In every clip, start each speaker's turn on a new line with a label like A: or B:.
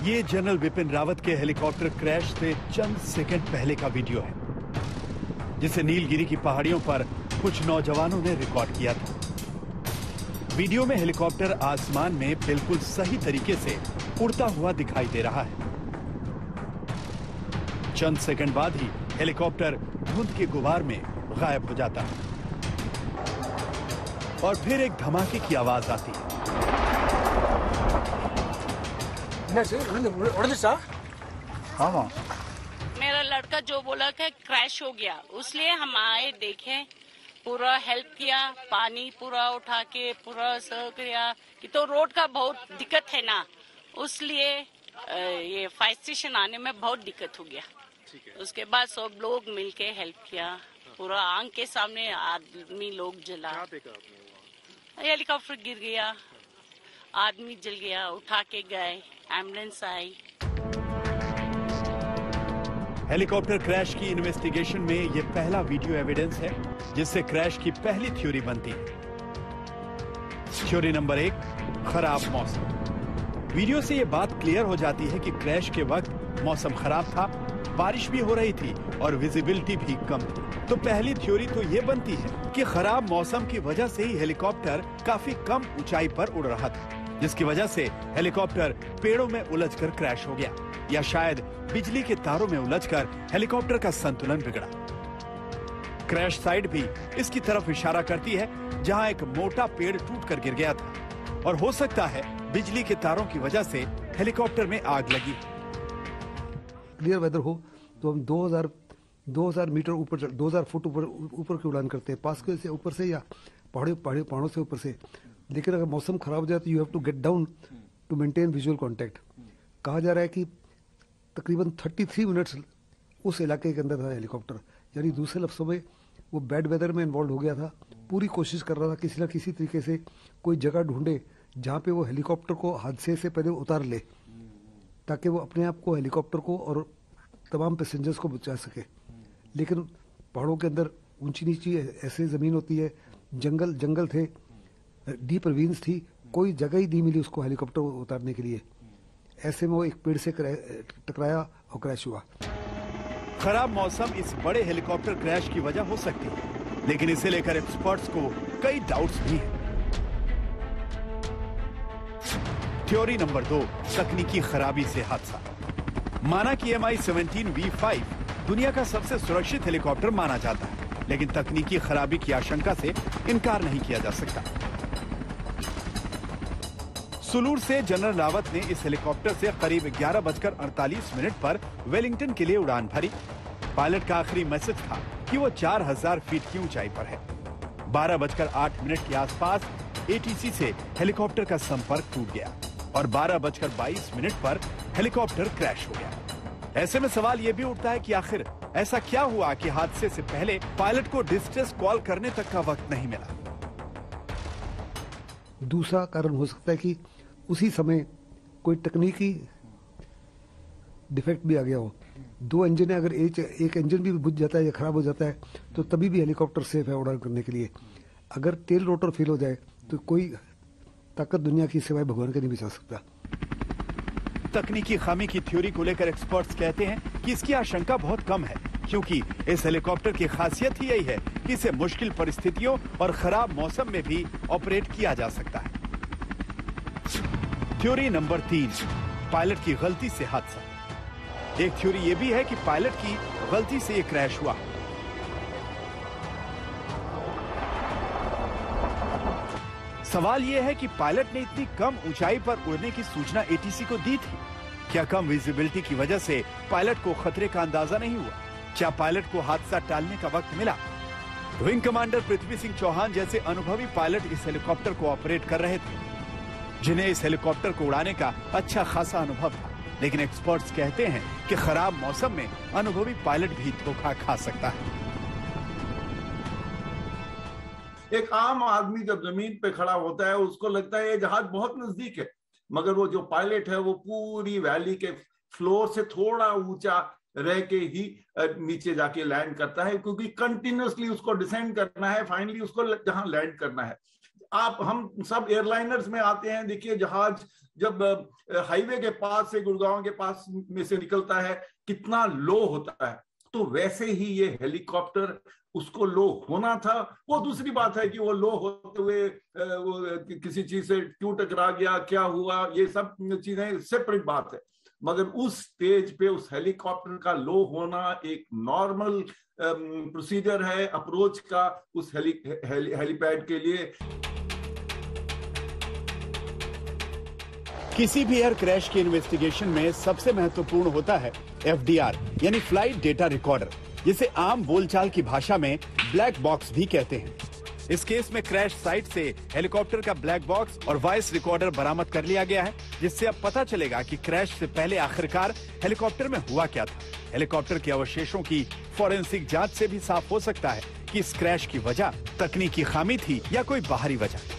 A: ये जनरल बिपिन रावत के helicopter crash से चंद सेकंड पहले का वीडियो है, जिसे नीलगिरी की पहाड़ियों पर कुछ नौजवानों ने रिकॉर्ड किया था। वीडियो में हेलीकॉप्टर आसमान में बिल्कुल सही तरीके से उड़ता हुआ दिखाई दे रहा है। चंद सेकंड बाद ही हेलीकॉप्टर धुंध के गुबार में गायब हो जाता है और फिर एक धमाके की आवाज आती है।
B: हाँ,
C: मेरा लड़का जो बोला कि क्रैश हो गया, उसलिए हम आए, देखे, पूरा हेल्प किया, पानी पूरा उठा के पूरा सर्व किया कि तो रोड का बहुत दिक्कत है ना, उसलिए ये फायर स्टेशन आने में बहुत दिक्कत हो गया। उसके बाद सब लोग मिलके हेल्प किया, पूरा आंख के सामने आदमी लोग जला, हेलीकॉप्टर गिर गया, आदमी जल गया, उठा के गए, एम्बुलेंस आई।
A: हेलीकॉप्टर क्रैश की इन्वेस्टिगेशन में यह पहला वीडियो एविडेंस है जिससे क्रैश की पहली थ्योरी बनती है। थ्योरी नंबर 1, खराब मौसम। वीडियो से यह बात क्लियर हो जाती है कि क्रैश के वक्त मौसम खराब था, बारिश भी हो रही थी और विजिबिलिटी भी कम थी। तो पहली थ्योरी तो यह बनती है कि खराब मौसम की वजह से ही हेलीकॉप्टर काफी कम ऊंचाई पर उड़ रहा था, जिसकी वजह से हेलीकॉप्टर पेड़ों में उलझकर क्रैश हो गया, या शायद बिजली के तारों में उलझकर हेलीकॉप्टर का संतुलन बिगड़ा। क्रैश साइट भी इसकी तरफ इशारा करती है, जहां एक मोटा पेड़ टूटकर गिर गया था और हो सकता है बिजली के तारों की वजह से हेलीकॉप्टर में आग लगी।
B: क्लियर वेदर हो तो हम 2000 मीटर ऊपर, 2000 फुट ऊपर की उड़ान करते हैं, पास के से ऊपर से या पहाड़ों से ऊपर से। लेकिन अगर मौसम खराब हो जाए तो you have to get down to maintain visual contact. कहा जा रहा है कि तकरीबन 33 मिनट्स उस इलाके के अंदर था हेलीकॉप्टर, यानी दूसरे लफ्ज़ों में वो बैड वेदर में इन्वॉल्व हो गया था। पूरी कोशिश कर रहा था किसी न किसी तरीके से कोई जगह ढूंढे जहाँ पे वो हेलीकॉप्टर को हादसे से पहले उतार ले, ताकि वो अपने आप को, हेलीकॉप्टर को और तमाम पैसेंजर्स को बचा सके। लेकिन पहाड़ों के अंदर ऊंची नीची ऐसे ज़मीन होती है, जंगल थे, डीप रवीन्स थी, कोई जगह ही नहीं मिली उसको हेलीकॉप्टर उतारने के लिए। ऐसे में वो एक पेड़ से टकराया और क्रैश हुआ।
A: खराब मौसम इस बड़े हेलीकॉप्टर क्रैश की वजह हो सकती है, लेकिन इसे लेकर एक्सपर्ट्स को कई डाउट्स भी हैं। थ्योरी नंबर 2, तकनीकी खराबी से हादसा। माना कि Mi-17 V5 दुनिया का सबसे सुरक्षित हेलीकॉप्टर माना जाता है, लेकिन तकनीकी खराबी की आशंका से इनकार नहीं किया जा सकता। सुलूर से जनरल रावत ने इस हेलीकॉप्टर से करीब 11:48 पर वेलिंगटन के लिए उड़ान भरी। पायलट का आखिरी मैसेज था कि वो 4000 फीट की ऊंचाई पर है। 12:08 के आसपास एटीसी से हेलीकॉप्टर का संपर्क टूट गया और 12:22 पर हेलीकॉप्टर क्रैश हो गया। ऐसे में सवाल यह भी उठता है कि आखिर ऐसा क्या हुआ कि हादसे से पहले पायलट को डिस्ट्रेस कॉल करने तक का वक्त नहीं मिला।
B: दूसरा कारण हो सकता है कि उसी समय कोई तकनीकी डिफेक्ट भी आ गया हो। 2 इंजन है, अगर एक इंजन भी बुझ जाता है या खराब हो जाता है तो तभी भी हेलीकॉप्टर सेफ है उड़ान करने के लिए। अगर टेल रोटर फेल हो जाए तो कोई ताकत दुनिया की सिवाय भगवान के नहीं बचा सकता।
A: तकनीकी खामी की थ्योरी को लेकर एक्सपर्ट्स कहते हैं कि इसकी आशंका बहुत कम है, क्योंकि इस हेलीकॉप्टर की खासियत ही यही है कि इसे मुश्किल परिस्थितियों और खराब मौसम में भी ऑपरेट किया जा सकता है। थ्योरी नंबर 3, पायलट की गलती से हादसा। एक थ्योरी यह भी है कि पायलट की गलती से यह क्रैश हुआ। सवाल यह है कि पायलट ने इतनी कम ऊंचाई पर उड़ने की सूचना एटीसी को दी थी। क्या कम विजिबिलिटी की वजह से पायलट को खतरे का अंदाजा नहीं हुआ? क्या पायलट को हादसा टालने का वक्त मिला? विंग कमांडर पृथ्वी सिंह चौहान जैसे अनुभवी पायलट इस हेलीकॉप्टर को ऑपरेट कर रहे थे, जिन्हें इस हेलीकॉप्टर को उड़ाने का अच्छा खासा अनुभव था। लेकिन एक्सपर्ट्स कहते हैं कि खराब मौसम में अनुभवी पायलट भी धोखा खा सकता है।
D: एक आम आदमी जब जमीन पे खड़ा होता है उसको लगता है ये जहाज बहुत नजदीक है, मगर वो जो पायलट है वो पूरी वैली के फ्लोर से थोड़ा ऊंचा रह के ही नीचे जाके लैंड करता है, क्योंकि कंटिन्यूअसली उसको डिसेंड करना है, फाइनली उसको जहां लैंड करना है। आप हम सब एयरलाइनर्स में आते हैं, देखिए जहाज जब हाईवे के पास से, गुड़गांव के पास में से निकलता है कितना लो होता है, तो वैसे ही ये हेलीकॉप्टर उसको लो होना था। वो दूसरी बात है कि वो लो होते हुए किसी चीज से क्यों टकरा गया, क्या हुआ, ये सब चीजें सेपरेट बात है, मगर उस स्टेज पे उस हेलीकॉप्टर का लो होना एक नॉर्मल प्रोसीजर है अप्रोच का उस हेलीपैड के लिए।
A: किसी भी एयर क्रैश की इन्वेस्टिगेशन में सबसे महत्वपूर्ण होता है एफडीआर यानी फ्लाइट डेटा रिकॉर्डर, जिसे आम बोलचाल की भाषा में ब्लैक बॉक्स भी कहते हैं। इस केस में क्रैश साइट से हेलीकॉप्टर का ब्लैक बॉक्स और वॉइस रिकॉर्डर बरामद कर लिया गया है, जिससे अब पता चलेगा कि क्रैश से पहले आखिरकार हेलीकॉप्टर में हुआ क्या था। हेलीकॉप्टर के अवशेषों की फॉरेंसिक जांच से भी साफ हो सकता है कि इस क्रैश की वजह तकनीकी खामी थी या कोई बाहरी वजह।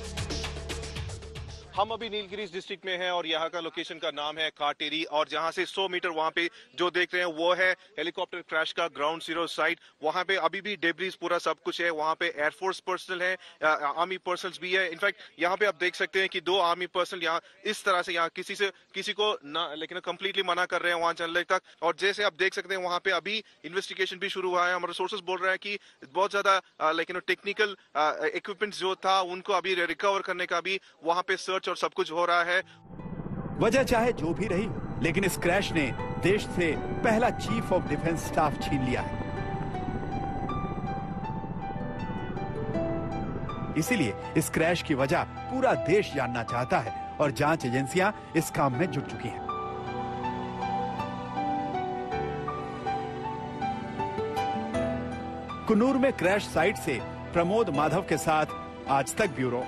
E: हम अभी नीलगिरीज डिस्ट्रिक्ट में हैं और यहाँ का लोकेशन का नाम है काटेरी, और जहाँ से 100 मीटर वहाँ पे जो देख रहे हैं वो है हेलीकॉप्टर क्रैश का ग्राउंड जीरो साइट। वहाँ पे अभी भी डेब्रीज पूरा सब कुछ है। वहाँ पे एयरफोर्स पर्सनल है, आर्मी पर्सनल भी है। इनफैक्ट यहाँ पे आप देख सकते हैं कि 2 आर्मी पर्सनल यहाँ इस तरह से यहाँ किसी को ना लेकिन कंप्लीटली मना कर रहे हैं वहाँ चलने तक। और जैसे आप देख सकते हैं वहाँ पे अभी इन्वेस्टिगेशन भी शुरू हुआ है। हमारे सोर्सेज बोल रहे हैं कि बहुत ज्यादा लेकिन टेक्निकल इक्विपमेंट जो था उनको अभी रिकवर करने का भी वहाँ पे सर्च और सब कुछ हो रहा है।
A: वजह चाहे जो भी रही, लेकिन इस क्रैश ने देश से पहला चीफ ऑफ डिफेंस स्टाफ छीन लिया है। इसीलिए इस क्रैश की वजह पूरा देश जानना चाहता है और जांच एजेंसियां इस काम में जुट चुकी हैं। कुन्नूर में क्रैश साइट से प्रमोद माधव के साथ आज तक ब्यूरो।